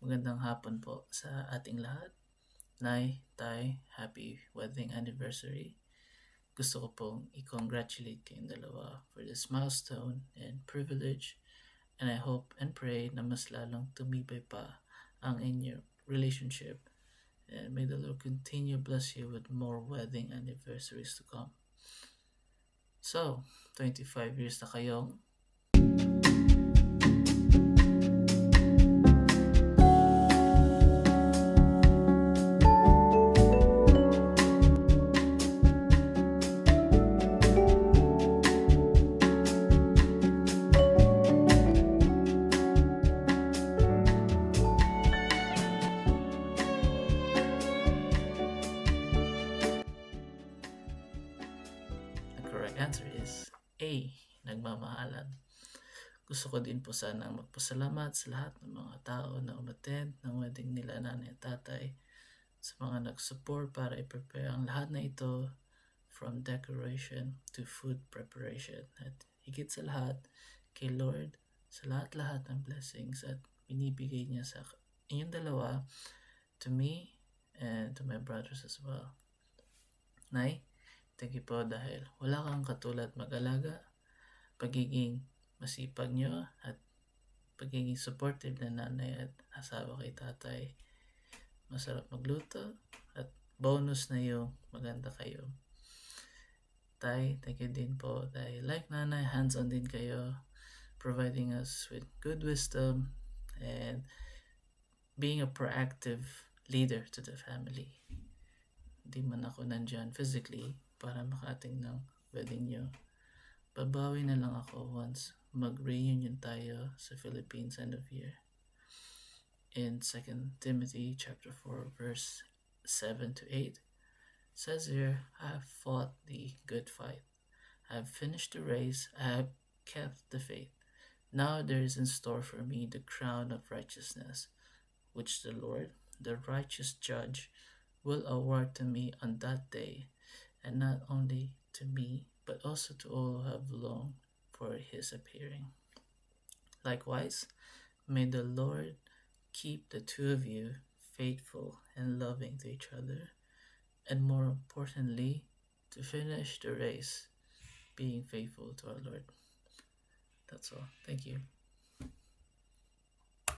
Magandang hapon po sa ating lahat. Nay, Tay, happy wedding anniversary. Gusto ko pong i-congratulate kayong dalawa for this milestone and privilege, and I hope and pray na mas lalong tumibay pa ang inyong relationship, and may the Lord continue bless you with more wedding anniversaries to come. So, 25 years na kayong the correct answer is A, nagmamahalan. Gusto ko din po sanang magpasalamat sa lahat ng mga tao na umattend ng wedding nila nanay at tatay, sa mga nag-support para i-prepare ang lahat na ito, from decoration to food preparation. At higit sa lahat, kay Lord, sa lahat-lahat ng blessings at binibigay niya sa inyong dalawa, to me and to my brothers as well. Nay, thank you po dahil wala kang katulad mag-alaga, pagiging masipag nyo at pagiging supportive na nanay at asawa kay tatay. Masarap magluto at bonus na yung maganda kayo. Tay, thank you din po dahil like nanay, hands-on din kayo, providing us with good wisdom and being a proactive leader to the family. Di man ako nandyan physically para makating ng wedding nyo. Babawi na lang ako once mag-reunion tayo sa Philippines end of year. In 2 Timothy chapter 4 verse 7 to 8 says here, I have fought the good fight. I have finished the race. I have kept the faith. Now there is in store for me the crown of righteousness, which the Lord, the righteous judge, will award to me on that day, and not only to me, but also to all who have longed for his appearing. Likewise, may the Lord keep the two of you faithful and loving to each other, and more importantly, to finish the race being faithful to our Lord. That's all. Thank you.